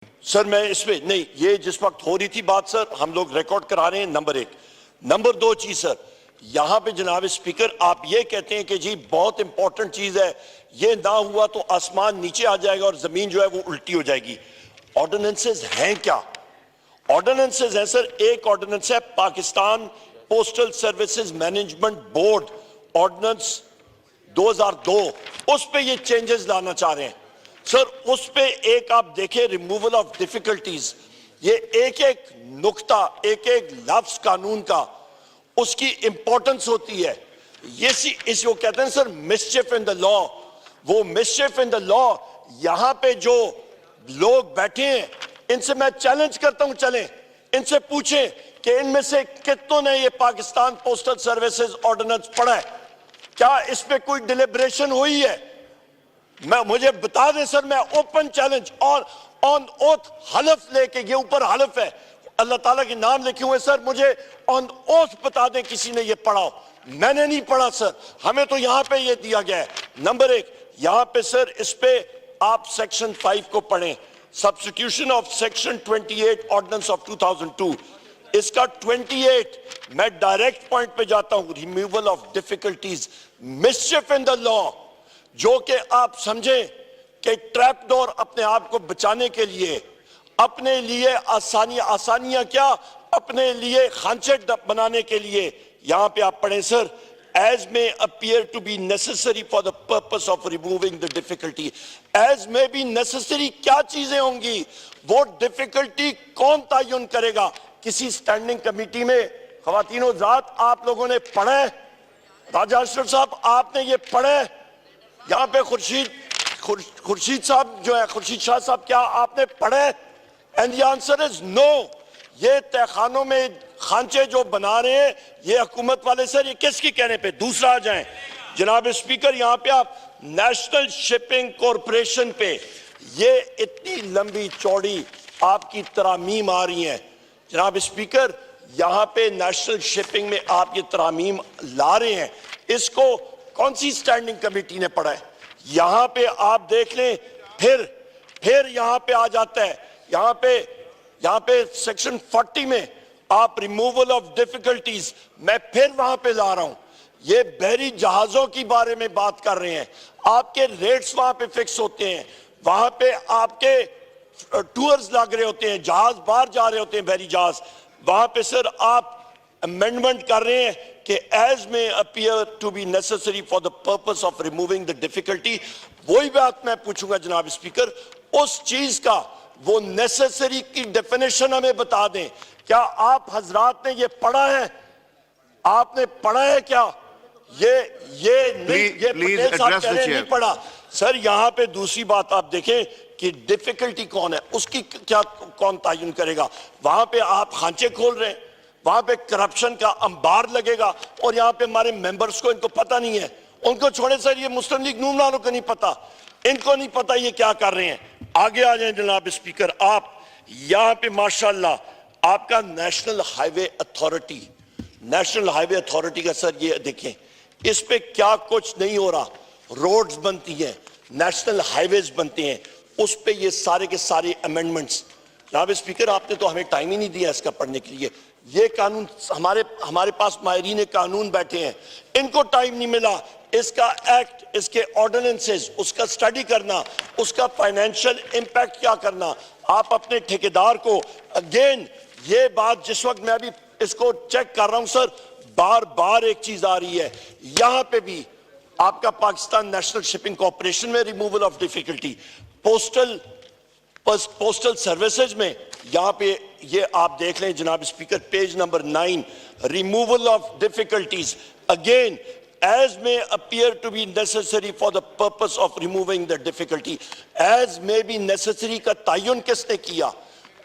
Sir मैं इसमें नहीं, ये जिस वक्त हो रही थी बात सर, हम लोग रिकॉर्ड करा रहे हैं, नंबर एक। नंबर दो चीज सर, यहां पे जनाब स्पीकर आप ये कहते हैं कि जी बहुत इंपॉर्टेंट चीज है, ये ना हुआ तो आसमान नीचे आ जाएगा और जमीन जो है वो उल्टी हो जाएगी। ऑर्डिनेंसेस हैं क्या? ऑर्डिनेंसेस हैं सर। एक ऑर्डिनेंस है Pakistan postal services management board ordinance 2002, उस पे ये चेंजेस लाना चाह रहे हैं सर। उस पे एक आप देखें, रिमूवल ऑफ डिफिकल्टीज, ये एक एक नुक्ता, एक एक लफ्ज कानून का, उसकी इंपॉर्टेंस होती है। ये इस वो कहते हैं सर मिसचिफ इन द लॉ। वो मिसचिफ इन द लॉ, यहां पे जो लोग बैठे हैं इनसे मैं चैलेंज करता हूं, चलें इनसे पूछें कि इनमें से कितनों ने ये पाकिस्तान पोस्टल सर्विसेज ऑर्डिनेंस पढ़ा है? क्या इस पे कोई डिलिब्रेशन हुई है? मुझे बता दें सर, मैं ओपन चैलेंज और ऑन ओथ हलफ लेके, ये ऊपर हलफ है, अल्लाह ताला के नाम लिखे हुए सर, मुझे ऑन ओथ बता दें किसी ने ये पढ़ा हो। मैंने नहीं पढ़ा सर, हमें तो यहां पे ये दिया गया है। नंबर एक, यहां पे सर इस पे आप सेक्शन 5 को पढ़ें, substitution of section 28 ordinance of 2002। इसका 28, मैं डायरेक्ट पॉइंट पे जाता हूं, removal of difficulties, mischief in the law, जो कि आप समझें कि ट्रैप डोर अपने आप को बचाने के लिए, अपने लिए आसानियां क्या, अपने लिए खांचे बनाने के लिए, यहां पे आप पढ़ें sir, as may appear to be necessary for the purpose of removing the difficulty। as may be necessary क्या चीजें होंगी, वो डिफिकल्टी कौन तयन करेगा? किसी स्टैंडिंग कमेटी में खवातीनो जात आप लोगों ने पढ़ा है? राजा अशरफ साहब आपने ये पढ़ा है? यहाँ पे खुर्शीद साहब जो है, खुर्शीद शाह साहब, क्या आपने पढ़ा है? And the answer is no. ये तहखानों में खांचे जो बना रहे हैं ये हुकूमत वाले सर, ये किसकी कहने पे? दूसरा आ जाएं जनाब स्पीकर, यहाँ पे आप नेशनल शिपिंग कॉरपोरेशन पे ये इतनी लंबी चौड़ी आपकी तरामीम आ रही है जनाब स्पीकर, यहाँ पे नेशनल शिपिंग में आप ये तरामीम ला रहे हैं, इसको कौन सी स्टैंडिंग कमेटी ने पढ़ा है? यहां पे आप देख लें, फिर यहां पे आ जाता है, यहां पे सेक्शन 40 में आप रिमूवल ऑफ डिफिकल्टीज, मैं फिर वहां पे ला रहा हूं, ये बहरी जहाजों की बारे में बात कर रहे हैं। आपके रेट्स वहां पे फिक्स होते हैं, वहां पे आपके टूर्स लग रहे होते हैं, जहाज बाहर जा रहे होते हैं, बहरी जहाज, वहां पे सर आप अमेंडमेंट कर रहे हैं कि as may appear to be necessary for the purpose of removing the difficulty। वही बात मैं पूछूंगा जनाब स्पीकर, उस चीज का वो नेसेसरी की डेफिनेशन हमें बता दें। क्या आप हजरात ने ये पढ़ा है? आपने पढ़ा है क्या? ये पटेल साहब कह रहे नहीं पढ़ा सर। यहां पे दूसरी बात आप देखें कि डिफिकल्टी कौन है, उसकी क्या कौन तयन करेगा? वहां पे आप खांचे खोल रहे हैं, वहां पे करप्शन का अंबार लगेगा, और यहां पे हमारे मेंबर्स को, इनको पता नहीं है। उनको छोड़े सर, ये मुस्लिम लीग नून वालों को नहीं पता, इनको नहीं पता ये क्या कर रहे हैं। आगे आ जाए जनाब स्पीकर, आप यहां पे माशाल्लाह आपका नेशनल हाईवे अथॉरिटी का सर ये देखें, इस पे क्या कुछ नहीं हो रहा। रोड्स बनती हैं, नेशनल हाईवेज बनते हैं, उस पे ये सारे के सारे अमेंडमेंट्स। जनाब स्पीकर, आपने तो हमें टाइम ही नहीं दिया इसका पढ़ने के लिए। ये कानून हमारे पास माहिरीन कानून बैठे हैं, इनको टाइम नहीं मिला इसका एक्ट, इसके ऑर्डिनेंसेस, उसका स्टडी करना, उसका फाइनेंशियल इंपैक्ट क्या करना। आप अपने ठेकेदार को, अगेन ये बात जिस वक्त मैं अभी इसको चेक कर रहा हूं सर, बार बार एक चीज आ रही है, यहां पे भी आपका पाकिस्तान नेशनल शिपिंग कॉर्पोरेशन में removal of difficulty, postal services में यहां पे ये आप देख लें जनाब speaker, page number 9, removal of difficulties, again as may appear to be necessary for the purpose of removing the difficulty। as may be necessary का तयन किसने किया?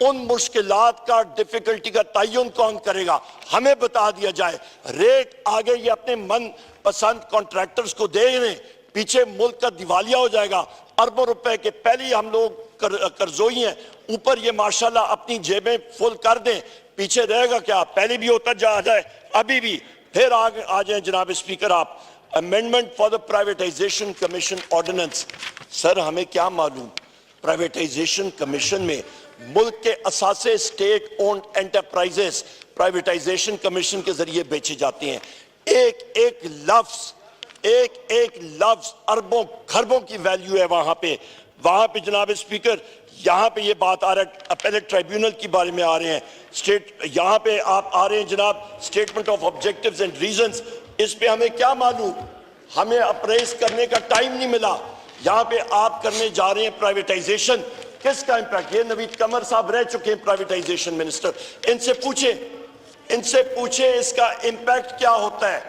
उन मुश्किलात का, डिफिकल्टी का तयन कौन करेगा? हमें बता दिया जाए। रेट आगे ये अपने मन पसंद कॉन्ट्रैक्टर्स को दे रहे, पीछे मुल्क का दिवालिया हो जाएगा, अरबों रुपए के पहले ही हम लोग कर्जोई हैं, ऊपर ये माशाल्लाह अपनी जेबें फुल कर दें, पीछे रहेगा क्या? पहले भी होता जा जाए, अभी भी। फिर आगे आ जाए जनाब स्पीकर, आप amendment for the privatization commission ordinance. Sir हमें क्या मालूम, प्राइवेटाइजेशन कमीशन में मुल्क के असासे state owned enterprises privatization commission के जरिए बेचे जाते हैं। एक एक लफ्ज अरबों खरबों की वैल्यू है वहां पे जनाब स्पीकर, यहां पे ये बात आ रहा है, अपेलेट ट्राइब्यूनल के बारे में आ रहे हैं, स्टेट यहां पे आप आ रहे हैं जनाब statement of objectives and reasons, इस पे हमें क्या मालूम, हमें अप्रेस करने का टाइम नहीं मिला। यहां पे आप करने जा रहे हैं प्राइवेटाइजेशन, किसका इंपैक्ट, ये नवीद कमर साहब रह चुके हैं प्राइवेटाइजेशन मिनिस्टर, इनसे पूछे इसका इंपैक्ट क्या होता है,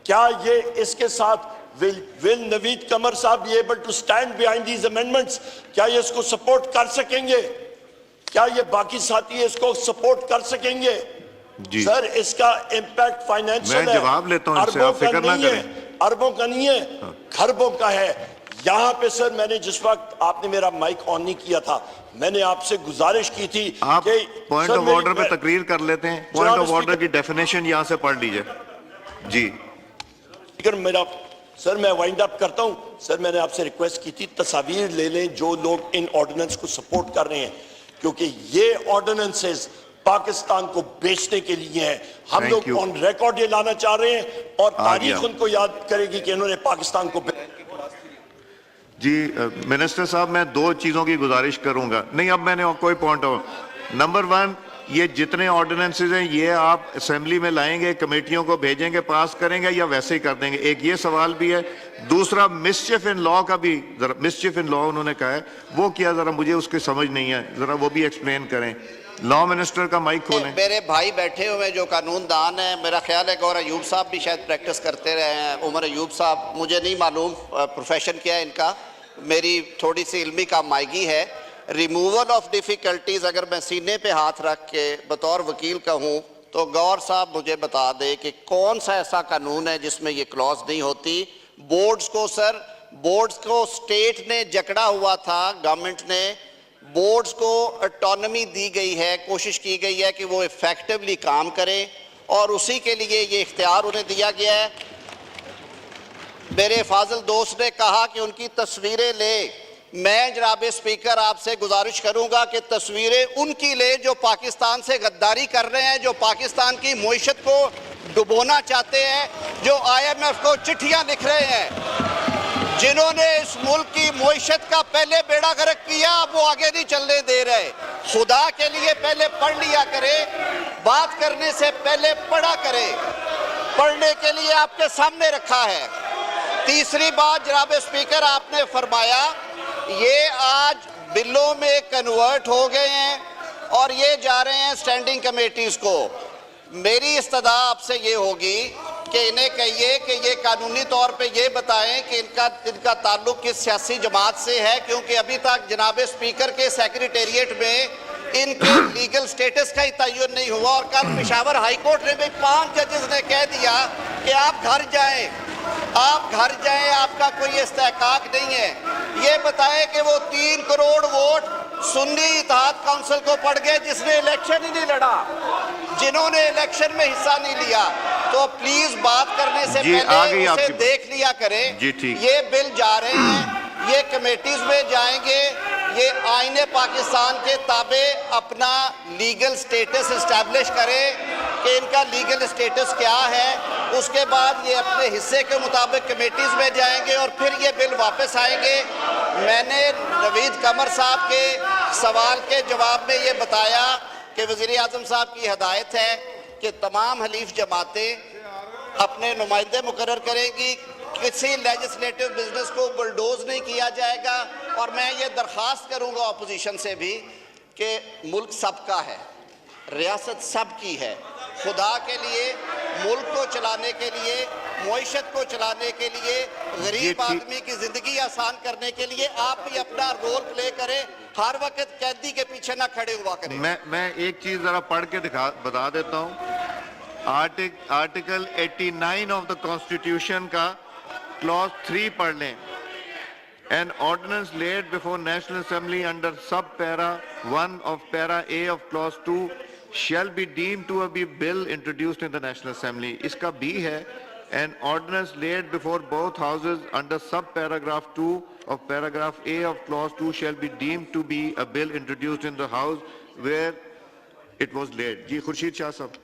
क्या ये इसके साथ will नवीद कमर साहब be able to stand behind these amendments, क्या ये इसको सपोर्ट कर सकेंगे, क्या ये बाकी साथी इसको सपोर्ट कर सकेंगे? सर इसका इंपैक्ट फाइनेंशियल है, मैं जवाब लेता हूं इससे, आप फिक्र ना करें, अरबों का नहीं है, खरबों का है। यहाँ पे सर मैंने जिस वक्त आपने मेरा माइक ऑन नहीं किया था, मैंने आपसे गुजारिश की थी आप कि पॉइंट ऑफ ऑर्डर पे तकरीर कर लेते हैं, पॉइंट ऑफ ऑर्डर की डेफिनेशन यहाँ से पढ़ लीजिए जी। मेरा सर मैं वाइंड अप करता हूं। सर मैंने आपसे रिक्वेस्ट की थी तस्वीर ले लें जो लोग इन ऑर्डिनेंस को सपोर्ट कर रहे हैं, क्योंकि ये ऑर्डिनेंसेस पाकिस्तान को बेचने के लिए हैं। हम लोग ऑन रिकॉर्ड ये लाना चाह रहे हैं और तारीख उनको याद करेगी कि इन्होंने पाकिस्तान को जी। मिनिस्टर साहब मैं दो चीजों की गुजारिश करूंगा, नहीं अब मैंने कोई पॉइंट हो, नंबर वन ये जितने ऑर्डिनेंसेस हैं ये आप असेंबली में लाएंगे, कमेटियों को भेजेंगे, पास करेंगे या वैसे ही कर देंगे, एक ये सवाल भी है। दूसरा मिसचिफ इन लॉ का भी, जरा मिसचिफ इन लॉ उन्होंने कहा है वो क्या, जरा मुझे उसकी समझ नहीं है, जरा वो भी एक्सप्लेन करें। लॉ मिनिस्टर का माइक खोलें। मेरे भाई बैठे हुए हैं जो कानूनदान है, मेरा ख्याल है गौर अयूब साहब भी शायद प्रैक्टिस करते रहे हैं, उमर अयूब साहब, मुझे नहीं मालूम प्रोफेशन क्या है इनका, मेरी थोड़ी सी इल्मी का मायगी है। रिमूवल ऑफ डिफ़िकल्टीज़ अगर मैं सीने पे हाथ रख के बतौर वकील कहूँ तो गौर साहब मुझे बता दे कि कौन सा ऐसा कानून है जिसमें ये क्लॉज नहीं होती। बोर्ड्स को सर, बोर्ड्स को स्टेट ने जकड़ा हुआ था, गवर्नमेंट ने, बोर्ड्स को ऑटोनॉमी दी गई है, कोशिश की गई है कि वो इफेक्टिवली काम करें और उसी के लिए ये इख्तियार उन्हें दिया गया है। मेरे फाजिल दोस्त ने कहा कि उनकी तस्वीरें ले, मैं जनाब स्पीकर आपसे गुजारिश करूंगा कि तस्वीरें उनकी ले जो पाकिस्तान से गद्दारी कर रहे हैं, जो पाकिस्तान की मईशत को डुबोना चाहते हैं, जो IMF को चिट्ठियां लिख रहे हैं, जिन्होंने इस मुल्क की मईशत का पहले बेड़ा गर्क किया, अब वो आगे नहीं चलने दे रहे। खुदा के लिए पहले पढ़ लिया करे, बात करने से पहले पढ़ा करे, पढ़ने के लिए आपके सामने रखा है। तीसरी बात जनाब स्पीकर आपने फरमाया ये आज बिलों में कन्वर्ट हो गए हैं और ये जा रहे हैं स्टैंडिंग कमेटीज को। मेरी इस्तदा आपसे ये होगी कि इन्हें कहिए कि ये कानूनी तौर पे ये बताएं कि इनका ताल्लुक किस सियासी जमात से है, क्योंकि अभी तक जनाब स्पीकर के सेक्रेटेरिएट में इनके लीगल स्टेटस का ही तयन नहीं हुआ और कल पेशावर हाई कोर्ट ने भी 5 जजेस ने कह दिया कि आप घर जाएं, आपका कोई इस्तेहकाक नहीं है। ये बताएं कि वो 3 करोड़ वोट सुन्नी इत्तेहाद काउंसिल को पड़ गए जिसने इलेक्शन ही नहीं लड़ा, जिन्होंने इलेक्शन में हिस्सा नहीं लिया। तो प्लीज बात करने से पहले उसे देख लिया करें। ये बिल जा रहे हैं, ये कमेटीज में जाएंगे, ये आईने पाकिस्तान के ताबे अपना लीगल स्टेटस एस्टैब्लिश करें कि इनका लीगल स्टेटस क्या है, उसके बाद ये अपने हिस्से के मुताबिक कमेटीज में जाएंगे और फिर ये बिल वापस आएंगे। मैंने नवीद कमर साहब के सवाल के जवाब में ये बताया कि वज़ीर आज़म साहब की हदायत है कि तमाम हलीफ जमातें अपने नुमाइंदे मुकर्रर करेंगी, किसी लेजिस्लेटिव बिजनेस को बुलडोज नहीं किया जाएगा। और मैं ये दरख्वास्त करूंगा अपोजिशन से भी कि मुल्क सबका है, रियासत सबकी है। खुदा के लिए, मुल्क को चलाने के लिए, मईशत को चलाने के लिए, गरीब आदमी की जिंदगी आसान करने के लिए आप भी अपना रोल प्ले करें, हर वक्त कैदी के पीछे ना खड़े हुआ करें। मैं एक चीज जरा पढ़ के बता देता हूँ। आर्टिकल 89 ऑफ द कॉन्स्टिट्यूशन का क्लॉज 3 पढ़ लें। An ordinance laid before National Assembly under sub-para 1 of para A of clause 2 shall be deemed to be bill introduced in the National Assembly. इसका B है an ordinance laid before both houses under sub-paragraph 2 of paragraph A of clause 2 shall be deemed to be a bill introduced in the house where it was laid. Ji Khurshid Shah Sahab.